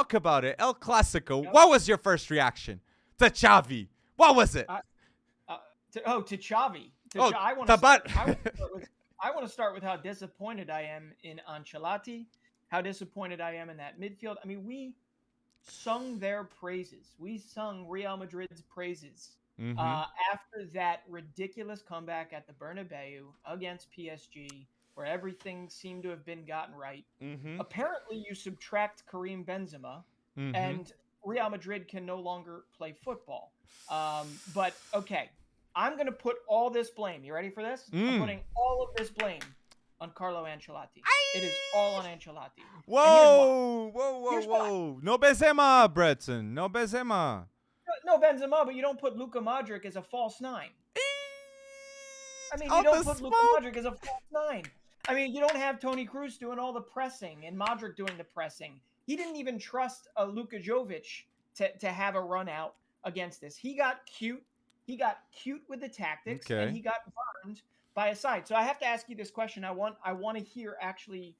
talk about it. El Clasico. Yep. What was your first reaction to Xavi? What was it? To Xavi. Oh, I want the to start, but. I want to start with how disappointed I am in Ancelotti, how disappointed I am in that midfield. I mean, we sung their praises. We sung Real Madrid's praises Mm-hmm. after that ridiculous comeback at the Bernabeu against PSG, where everything seemed to have been gotten right. Mm-hmm. Apparently, you subtract Karim Benzema, Mm-hmm. and Real Madrid can no longer play football. But okay, I'm going to put all this blame. You ready for this? I'm Mm. putting all of this blame on Carlo Ancelotti. It is all on Ancelotti. And here's why. Whoa, whoa, whoa, Here's why. whoa. No Benzema, Breton. No Benzema. No Benzema, but you don't put Luka Modric as a false nine. I mean, you All the don't put Luka smoke. Modric as a false nine. I mean, you don't have Toni Kroos doing all the pressing and Modric doing the pressing. He didn't even trust Luka Jovic to have a run out against this. He got cute. He got cute with the tactics, and Okay. he got burned by a side. So I have to ask you this question. I want to hear actually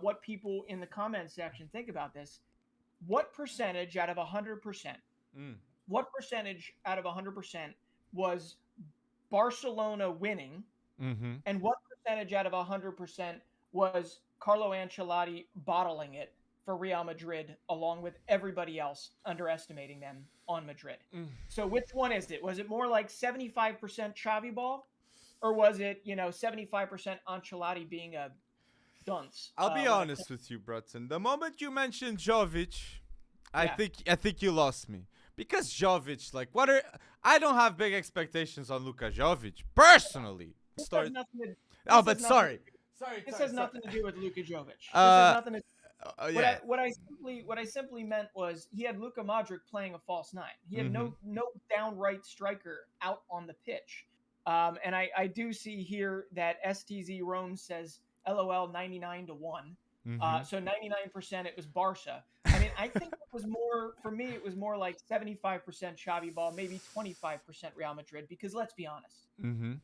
what people in the comment section think about this. What percentage out of 100%? Mm. What percentage out of 100% was Barcelona winning, Mm-hmm. and what percentage out of 100% was Carlo Ancelotti bottling it for Real Madrid, along with everybody else underestimating them on Madrid? Mm. So which one is it? Was it more like 75% Xavi ball, or was it 75% Ancelotti being a dunce? I'll be honest with you, Breton. The moment you mentioned Jovic, I Yeah. think you lost me. Because Jovic, like, I don't have big expectations on Luka Jovic personally. This Start. has nothing to, Oh, this but has nothing sorry. to- Sorry. This sorry, has nothing to do with Luka Jovic. This Uh, has nothing to yeah. What I simply meant was he had Luka Modric playing a false nine. He had Mhm. no downright striker out on the pitch. And I do see here that STZ Rome says LOL 99-1. Mhm. So 99% it was Barca. I mean, I think it was more for me. It was more like 75% Xavi ball, maybe 25% Real Madrid. Because let's be honest, Mhm.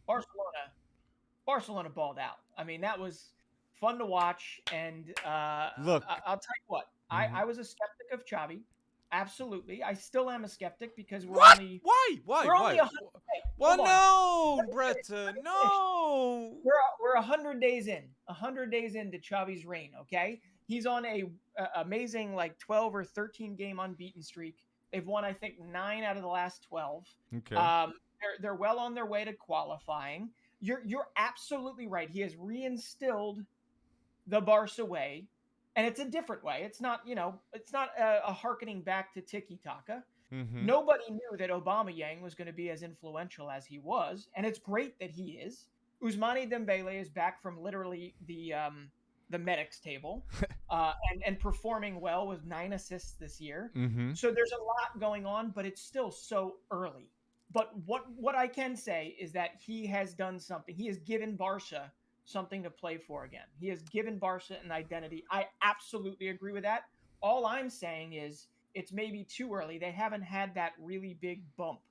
Barcelona balled out. I mean, that was fun to watch. And Look. I'll tell you what, Mhm. I was a skeptic of Xavi. Absolutely, I still am a skeptic because What? Why? Why? we're only Why? 100. Hey, Well, hold on. no, Let me finish. Breton. Let me finish. No. We're 100 days in. 100 days into Xavi's reign. Okay, he's on a amazing like 12 or 13 game unbeaten streak. They've won I think 9 out of the last 12. Okay. They're well on their way to qualifying. You're absolutely right. He has reinstilled the Barca way, and it's a different way. It's not a harkening back to Tiki Taka. Mhm. Nobody knew that Aubameyang was going to be as influential as he was, and it's great that he is. Ousmane Dembele is back from literally the medics table, and performing well with 9 assists this year. Mhm. So there's a lot going on, but it's still so early. But what I can say is that he has done something. He has given Barca something to play for again. He has given Barca an identity. I absolutely agree with that. All I'm saying is it's maybe too early. They haven't had that really big bump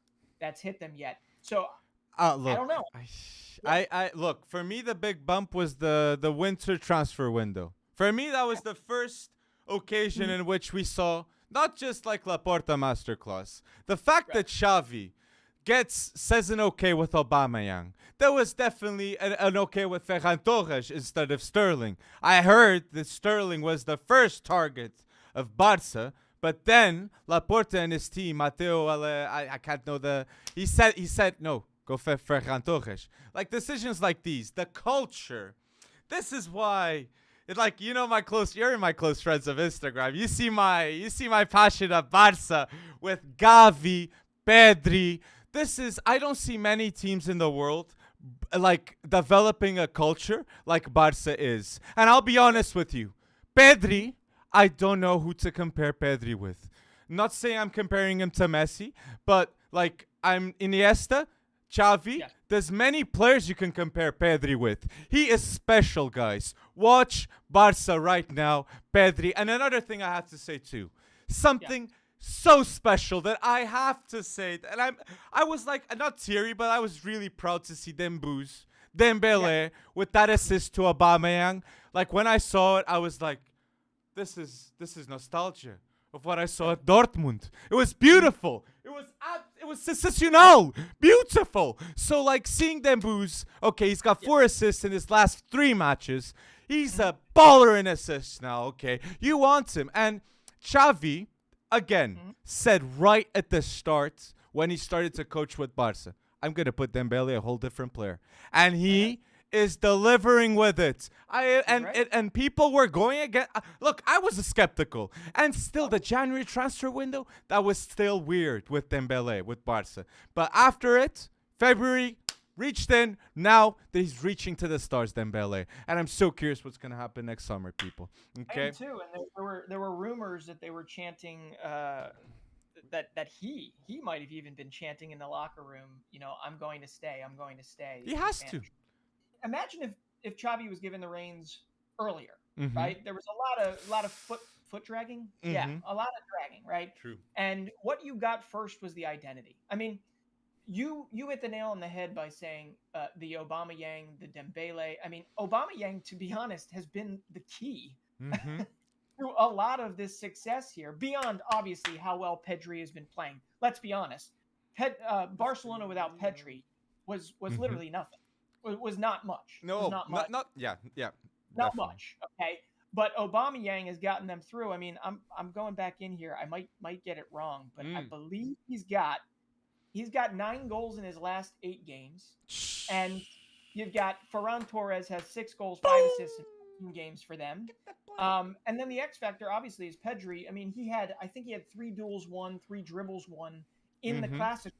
that's hit them yet. So I Look. don't know. I look. For me, the big bump was the winter transfer window. For me, that was the first occasion in which we saw not just like Laporta masterclass. The fact that Xavi says an okay with Aubameyang. There was definitely an okay with Ferran Torres instead of Sterling. I heard that Sterling was the first target of Barca, but then Laporta and his team, Mateo, I can't know he said no, go for Ferran Torres. Like decisions like these, the culture. This is why. Like you're in my close friends of Instagram. You see my passion of Barca with Gavi, Pedri. I don't see many teams in the world like developing a culture like Barca is. And I'll be honest with you, Pedri, I don't know who to compare Pedri with. Not saying I'm comparing him to Messi, but like I'm Iniesta, Xavi. Yeah. There's many players you can compare Pedri with. He is special, guys. Watch Barca right now, Pedri. And another thing I have to say too, something so special that I have to say, and I was like not teary, but I was really proud to see Dembele with that assist to Aubameyang. Like when I saw it, I was like, this is nostalgia. of what I saw at Dortmund. It was beautiful. It was sensational, beautiful. So like seeing them booze. Okay, he's got 4 assists in his last 3 matches. He's a baller in assists now. Okay, you want him. And Xavi again said right at the start when he started to coach with Barca, I'm gonna put Dembele a whole different player, and he is delivering with it. And people were going again. Look, I was skeptical, and still the January transfer window, that was still weird with Dembele with Barca. But after it, February reached in. Now that he's reaching to the stars, Dembele, and I'm so curious what's gonna happen next summer, people. Okay. I am too, and there were rumors that they were chanting. That he might have even been chanting in the locker room. You know, I'm going to stay. I'm going to stay. He has to. Imagine if Xavi was given the reins earlier, right? There was a lot of foot dragging. Yeah, a lot of dragging, right? True. And what you got first was the identity. I mean, you hit the nail on the head by saying the Aubameyang, the Dembele. I mean, Aubameyang, to be honest, has been the key through a lot of this success here. Beyond obviously how well Pedri has been playing. Let's be honest, Barcelona without Pedri was literally nothing. Was not much. No, not much. Not Not much. Okay, but Aubameyang has gotten them through. I mean, I'm going back in here. I might get it wrong, but I believe he's got 9 goals in his last 8 games, and you've got Ferran Torres has 6 goals, 5 assists in 15 games for them. And then the X factor obviously is Pedri. I mean, I think he had 3 duels won, 3 dribbles won in the Clasico,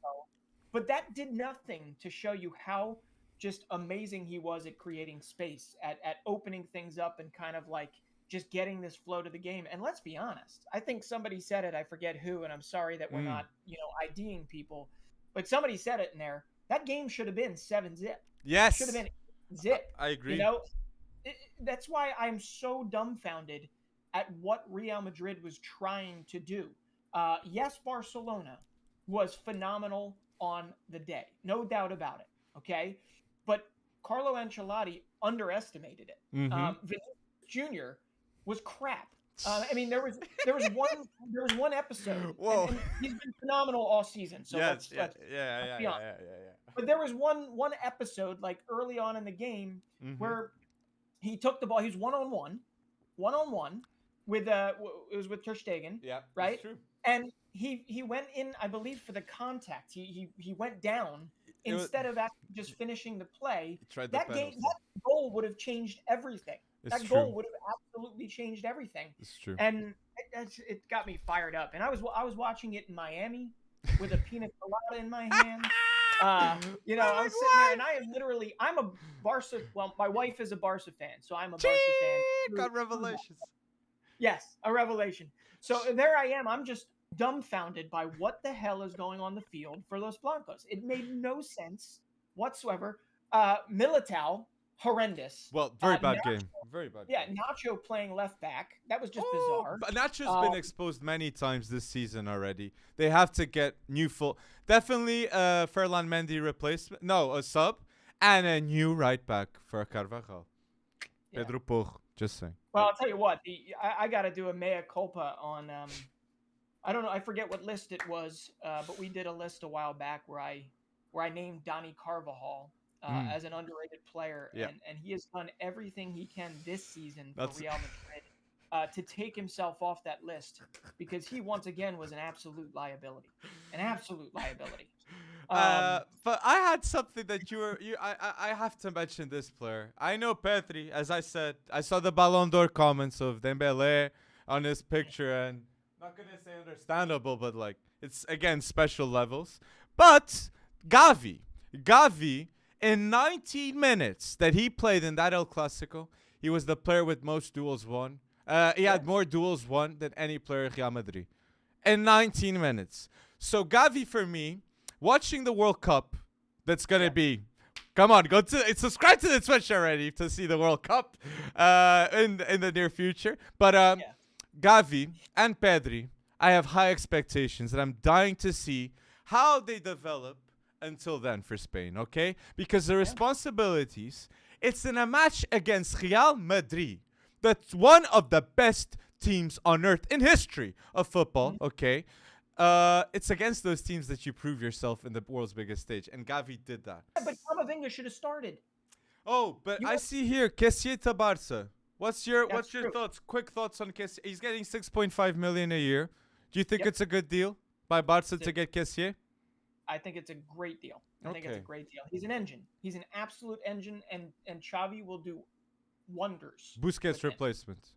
but that did nothing to show you how just amazing he was at creating space, at opening things up, and kind of like just getting this flow to the game. And let's be honest, I think somebody said it, I forget who, and I'm sorry that we're not, IDing people, but somebody said it in there. That game should have been 7-0. Yes. Should have been zip. I agree. You know, that's why I'm so dumbfounded at what Real Madrid was trying to do. Yes, Barcelona was phenomenal on the day. No doubt about it. Okay? But Carlo Ancelotti underestimated it. Vinicius Jr. was crap. I mean, there was one episode. Whoa. And he's been phenomenal all season. So let's be honest. But there was one episode like early on in the game where he took the ball. He was one-on-one with it was with Ter Stegen. Yeah, right. True. And he went in, I believe, for the contact. He went down. Instead of actually just finishing the play, that goal would have changed everything. That goal would have absolutely changed everything. It's true. And it got me fired up. And I was watching it in Miami with a pina colada in my hand. I was sitting there, and I'm a Barca. Well, my wife is a Barca fan, so I'm a Barca fan. Got revelations. Yes, a revelation. So there I am. I'm just dumbfounded by what the hell is going on the field for Los Blancos. It made no sense whatsoever. Militao, horrendous. Well, very bad game. Very bad. Yeah, Nacho playing left back. That was just bizarre. But Nacho's been exposed many times this season already. They have to get new full. Definitely Ferland Mendy replacement. No, a sub. And a new right back for Carvajal. Yeah. Pedro Porro, just saying. Well, I'll tell you what. I got to do a mea culpa on... I don't know. I forget what list it was, but we did a list a while back where I named Dani Carvajal as an underrated player, and he has done everything he can this season for Real Madrid to take himself off that list, because he once again was an absolute liability, But I had something that I have to mention this player. I know Petri, as I said, I saw the Ballon d'Or comments of Dembele on his picture, and not gonna say understandable, but like it's again special levels. But Xavi, in 19 minutes that he played in that El Clasico, he was the player with most duels won. He had more duels won than any player at Real Madrid in 19 minutes. So Xavi, for me, watching the World Cup, that's gonna be. Come on, subscribe to the Twitch already to see the World Cup in the near future. But Xavi and Pedri, I have high expectations, and I'm dying to see how they develop until then for Spain, okay? Because the responsibilities, it's in a match against Real Madrid. That's one of the best teams on earth in history of football, okay? It's against those teams that you prove yourself in the world's biggest stage, and Gavi did that. Yeah, but Camavinga should have started. Oh, but You I have- see here Kessié to Barca. What's your true. thoughts? Quick thoughts on Kessié. He's getting 6.5 million a year. Do you think Yep. it's a good deal by Barca It's to get Kessié? I think it's a great deal. I think it's a Okay. great deal. He's an engine. He's an absolute engine, and Xavi will do wonders. Busquets with him. replacement.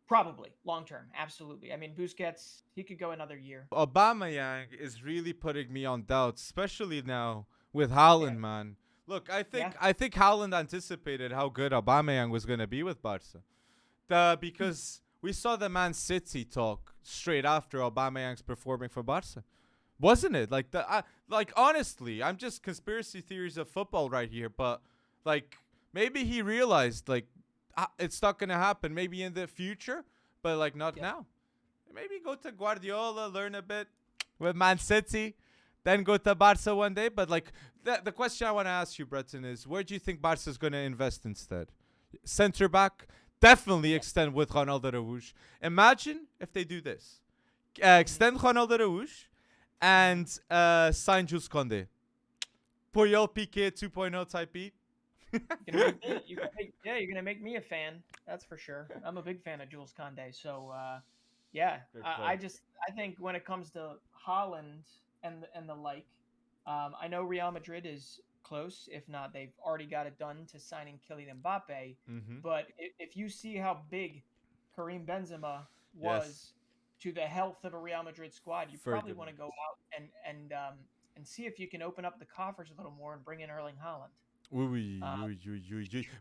Probably long term. Absolutely. I mean, Busquets, he could go another year. Aubameyang is really putting me on doubts, especially now with Haaland, Yeah. man. Look, I think Yeah. I think Haaland anticipated how good Aubameyang was going to be with Barca. Because we saw the Man City talk straight after Aubameyang's performing for Barca. Wasn't it? Like honestly, I'm just conspiracy theories of football right here, but like maybe he realized like it's not going to happen maybe in the future, but like not now. Maybe go to Guardiola, learn a bit with Man City, then go to Barca one day. But like the question I want to ask you, Breton, is where do you think Barca's going to invest instead? Center back, definitely extend with Ronaldo Araújo. Imagine if they do this: extend Ronaldo Araújo and sign Jules Koundé. Puyol Piqué 2.0 type beat. You're gonna make me a fan. That's for sure. I'm a big fan of Jules Koundé. So yeah, Good I play. think when it comes to Holland and the like, I know Real Madrid is close. If not, they've already got it done to signing Kylian Mbappe. Mm-hmm. But if you see how big Karim Benzema was to the health of a Real Madrid squad, you probably want to go out and see if you can open up the coffers a little more and bring in Erling Haaland.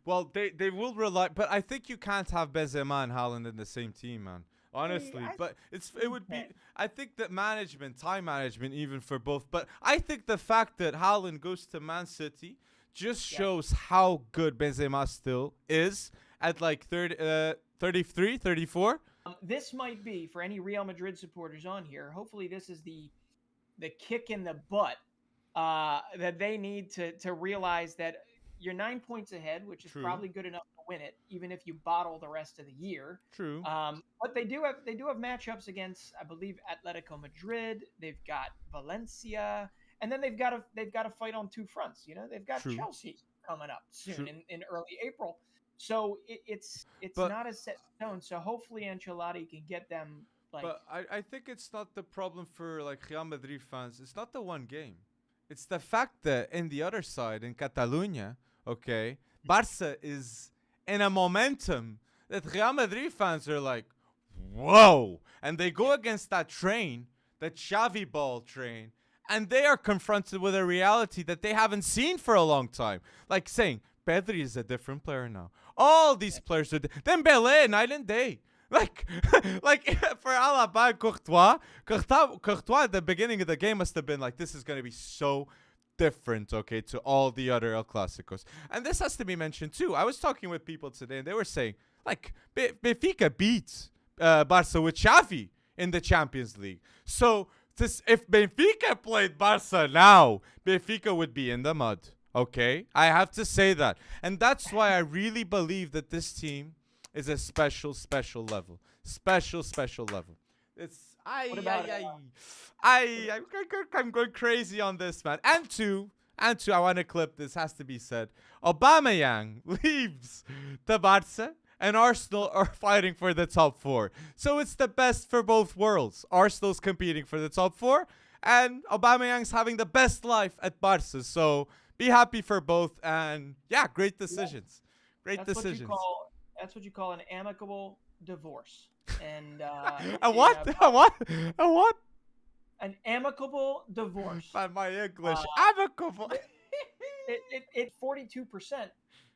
Well, they will rely, but I think you can't have Benzema and Haaland in the same team, man. Honestly, but it would be. I think that management, time management, even for both. But I think the fact that Haaland goes to Man City just shows how good Benzema still is at like 33, 34. This might be for any Real Madrid supporters on here. Hopefully, this is the kick in the butt that they need to realize that you're 9 points ahead, which is probably good enough to win it, even if you bottle the rest of the year. True. But they do have matchups against, I believe, Atletico Madrid. They've got Valencia, and then they've got to fight on two fronts. You know, they've got Chelsea coming up soon in early April. So it's not a set stone. So hopefully Ancelotti can get them. But I think it's not the problem for like Real Madrid fans. It's not the one game. It's the fact that in the other side, in Catalonia, okay, Barca is in a momentum that Real Madrid fans are like, whoa. And they go against that train, that Xavi ball train, and they are confronted with a reality that they haven't seen for a long time. Like saying, Pedri is a different player now. All these players are... Dembele, night and day. Like for Alaba and Courtois at the beginning of the game must have been like, this is going to be so different, okay, to all the other El Clasicos. And this has to be mentioned too. I was talking with people today and they were saying, like, Benfica beat Barca with Xavi in the Champions League. So if Benfica played Barca now, Benfica would be in the mud, okay? I have to say that. And that's why I really believe that this team is a special level. Special level. I'm going crazy on this, man. And two, I want to clip this, has to be said. Aubameyang leaves the Barca and Arsenal are fighting for the top four. So it's the best for both worlds. Arsenal's competing for the top four and Aubameyang's having the best life at Barca. So be happy for both and yeah, great decisions. Great decisions. That's what you call an amicable divorce. And a what? A what? A what? An amicable divorce. By my English, amicable. It 42%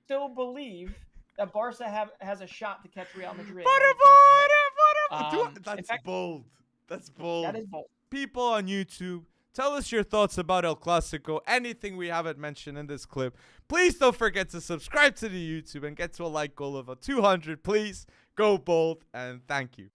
still believe that Barca has a shot to catch Real Madrid. That's bold. That's bold. That is bold. People on YouTube, tell us your thoughts about El Clasico, anything we haven't mentioned in this clip. Please don't forget to subscribe to the YouTube and get to a like goal of 200. Please go bold and thank you.